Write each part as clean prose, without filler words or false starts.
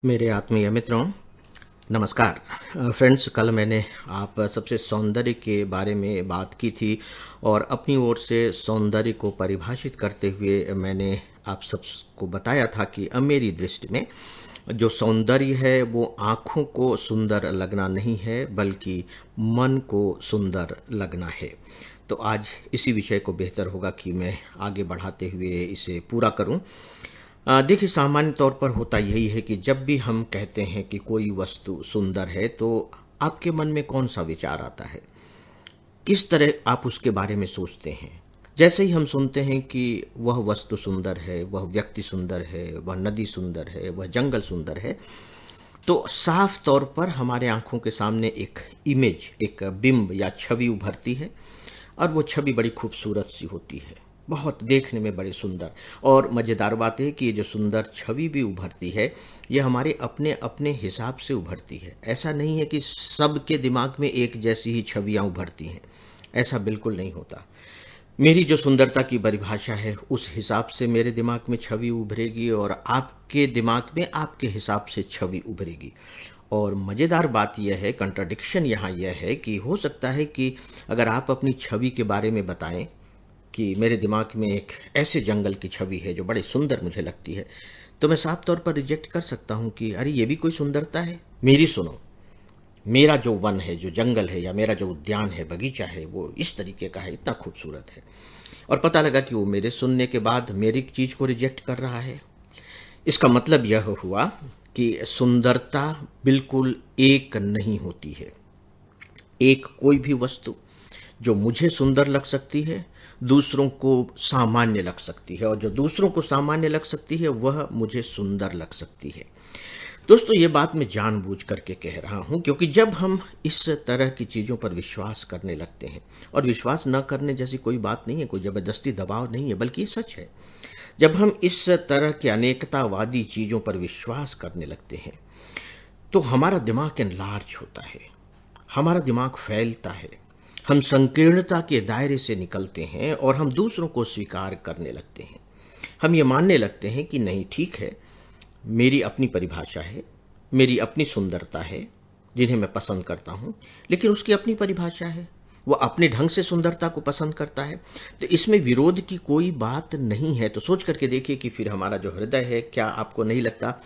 मेरे आत्मीय मित्रों, नमस्कार। फ्रेंड्स, कल मैंने आप सबसे सौंदर्य के बारे में बात की थी और अपनी ओर से सौंदर्य को परिभाषित करते हुए मैंने आप सबको बताया था कि मेरी दृष्टि में जो सौंदर्य है वो आँखों को सुंदर लगना नहीं है, बल्कि मन को सुंदर लगना है। तो आज इसी विषय को बेहतर होगा कि मैं आगे बढ़ाते हुए इसे पूरा करूं। देखिए, सामान्य तौर पर होता यही है कि जब भी हम कहते हैं कि कोई वस्तु सुंदर है तो आपके मन में कौन सा विचार आता है, किस तरह आप उसके बारे में सोचते हैं। जैसे ही हम सुनते हैं कि वह वस्तु सुंदर है, वह व्यक्ति सुंदर है, वह नदी सुंदर है, वह जंगल सुंदर है, तो साफ तौर पर हमारे आंखों के सामने एक इमेज, एक बिंब या छवि उभरती है और वो छवि बड़ी खूबसूरत सी होती है, बहुत देखने में बड़े सुंदर। और मज़ेदार बात है कि ये जो सुंदर छवि भी उभरती है, ये हमारे अपने अपने हिसाब से उभरती है। ऐसा नहीं है कि सबके दिमाग में एक जैसी ही छवियाँ उभरती हैं, ऐसा बिल्कुल नहीं होता। मेरी जो सुंदरता की परिभाषा है उस हिसाब से मेरे दिमाग में छवि उभरेगी और आपके दिमाग में आपके हिसाब से छवि उभरेगी। और मज़ेदार बात यह है, कंट्राडिक्शन यहाँ यह है कि हो सकता है कि अगर आप अपनी छवि के बारे में बताएं कि मेरे दिमाग में एक ऐसे जंगल की छवि है जो बड़े सुंदर मुझे लगती है, तो मैं साफ तौर पर रिजेक्ट कर सकता हूँ कि अरे ये भी कोई सुंदरता है। मेरी सुनो, मेरा जो वन है, जो जंगल है, या मेरा जो उद्यान है, बगीचा है, वो इस तरीके का है, इतना खूबसूरत है। और पता लगा कि वो मेरे सुनने के बाद मेरी चीज़ को रिजेक्ट कर रहा है। इसका मतलब यह हुआ कि सुंदरता बिल्कुल एक नहीं होती है। एक कोई भी वस्तु जो मुझे सुंदर लग सकती है, दूसरों को सामान्य लग सकती है, और जो दूसरों को सामान्य लग सकती है वह मुझे सुंदर लग सकती है। दोस्तों, ये बात मैं जानबूझ करके कह रहा हूं, क्योंकि जब हम इस तरह की चीज़ों पर विश्वास करने लगते हैं, और विश्वास न करने जैसी कोई बात नहीं है, कोई ज़बरदस्ती दबाव नहीं है, बल्कि ये सच है। जब हम इस तरह के अनेकतावादी चीज़ों पर विश्वास करने लगते हैं तो हमारा दिमाग एनलार्ज होता है, हमारा दिमाग फैलता है, हम संकीर्णता के दायरे से निकलते हैं और हम दूसरों को स्वीकार करने लगते हैं। हम ये मानने लगते हैं कि नहीं, ठीक है, मेरी अपनी परिभाषा है, मेरी अपनी सुंदरता है जिन्हें मैं पसंद करता हूँ, लेकिन उसकी अपनी परिभाषा है, वह अपने ढंग से सुंदरता को पसंद करता है, तो इसमें विरोध की कोई बात नहीं है। तो सोच करके देखिए कि फिर हमारा जो हृदय है, क्या आपको नहीं लगता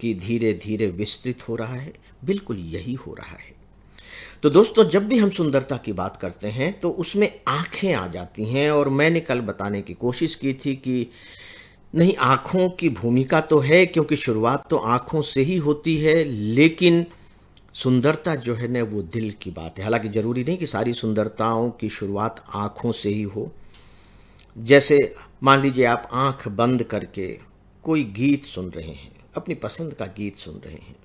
कि धीरे धीरे विस्तृत हो रहा है? बिल्कुल यही हो रहा है। तो दोस्तों, जब भी हम सुंदरता की बात करते हैं तो उसमें आंखें आ जाती हैं, और मैंने कल बताने की कोशिश की थी कि नहीं, आंखों की भूमिका तो है, क्योंकि शुरुआत तो आंखों से ही होती है, लेकिन सुंदरता जो है ना, वो दिल की बात है। हालांकि जरूरी नहीं कि सारी सुंदरताओं की शुरुआत आंखों से ही हो। जैसे मान लीजिए आप आंख बंद करके कोई गीत सुन रहे हैं, अपनी पसंद का गीत सुन रहे हैं,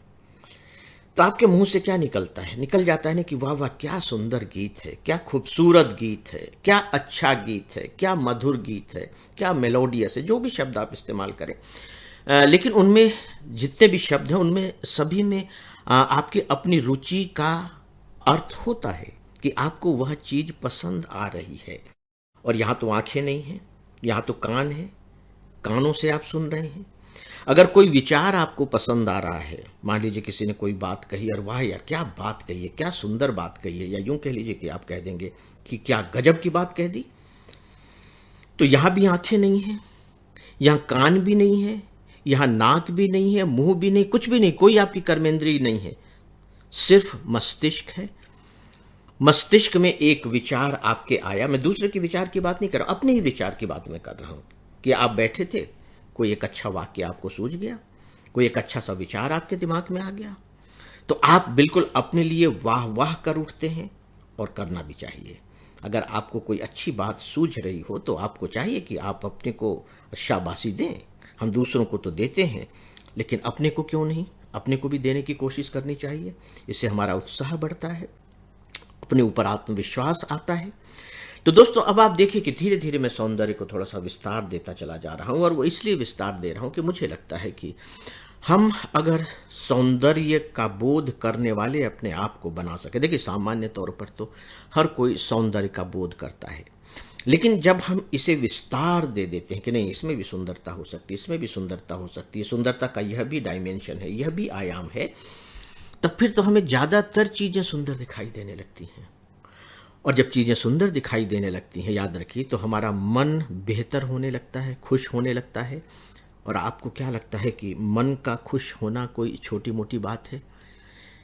तो आपके मुंह से क्या निकलता है? निकल जाता है ना कि वाह वाह, क्या सुंदर गीत है, क्या खूबसूरत गीत है, क्या अच्छा गीत है, क्या मधुर गीत है, क्या मेलोडियस है, जो भी शब्द आप इस्तेमाल करें। लेकिन उनमें जितने भी शब्द हैं, उनमें सभी में आपकी अपनी रुचि का अर्थ होता है कि आपको वह चीज पसंद आ रही है। और यहाँ तो आंखें नहीं हैं, यहाँ तो कान है, कानों से आप सुन रहे हैं। अगर कोई विचार आपको पसंद आ रहा है, मान लीजिए किसी ने कोई बात कही और वाह यार, क्या बात कही है, क्या सुंदर बात कही है, या यूं कह लीजिए कि आप कह देंगे कि क्या गजब की बात कह दी, तो यहां भी आंखें नहीं है, यहां कान भी नहीं है, यहां नाक भी नहीं है, मुंह भी नहीं, कुछ भी नहीं, कोई आपकी कर्मेंद्रिय नहीं है, सिर्फ मस्तिष्क है। मस्तिष्क में एक विचार आपके आया, मैं दूसरे के विचार की बात नहीं कर रहा, अपने ही विचार की बात मैं कर रहा हूं, कि आप बैठे थे, कोई एक अच्छा वाक्य आपको सूझ गया, कोई एक अच्छा सा विचार आपके दिमाग में आ गया, तो आप बिल्कुल अपने लिए वाह वाह कर उठते हैं, और करना भी चाहिए। अगर आपको कोई अच्छी बात सूझ रही हो तो आपको चाहिए कि आप अपने को शाबाशी दें। हम दूसरों को तो देते हैं, लेकिन अपने को क्यों नहीं, अपने को भी देने की कोशिश करनी चाहिए। इससे हमारा उत्साह बढ़ता है, अपने ऊपर आत्मविश्वास आता है। तो दोस्तों, अब आप देखिए कि धीरे धीरे मैं सौंदर्य को थोड़ा सा विस्तार देता चला जा रहा हूं, और वो इसलिए विस्तार दे रहा हूं कि मुझे लगता है कि हम अगर सौंदर्य का बोध करने वाले अपने आप को बना सके। देखिए, सामान्य तौर पर तो हर कोई सौंदर्य का बोध करता है, लेकिन जब हम इसे विस्तार दे देते हैं कि नहीं, इसमें भी सुंदरता हो सकती है, इसमें भी सुंदरता हो सकती है, सुंदरता का यह भी डायमेंशन है, यह भी आयाम है, तब फिर तो हमें ज़्यादातर चीज़ें सुंदर दिखाई देने लगती हैं। और जब चीज़ें सुंदर दिखाई देने लगती हैं, याद रखिए, तो हमारा मन बेहतर होने लगता है, खुश होने लगता है। और आपको क्या लगता है कि मन का खुश होना कोई छोटी मोटी बात है?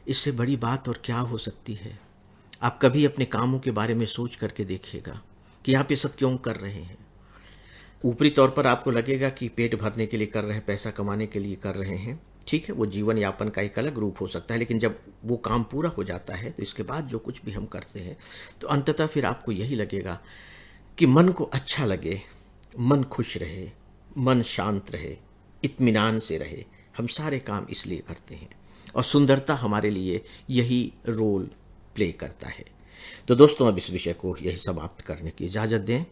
इससे बड़ी बात और क्या हो सकती है? आप कभी अपने कामों के बारे में सोच करके देखिएगा कि आप ये सब क्यों कर रहे हैं। ऊपरी तौर पर आपको लगेगा कि पेट भरने के लिए कर रहे हैं, पैसा कमाने के लिए कर रहे हैं, ठीक है, वो जीवन यापन का एक अलग रूप हो सकता है। लेकिन जब वो काम पूरा हो जाता है तो इसके बाद जो कुछ भी हम करते हैं, तो अंततः फिर आपको यही लगेगा कि मन को अच्छा लगे, मन खुश रहे, मन शांत रहे, इत्मीनान से रहे। हम सारे काम इसलिए करते हैं और सुंदरता हमारे लिए यही रोल प्ले करता है। तो दोस्तों, अब इस विषय को यही समाप्त करने की इजाज़त दें।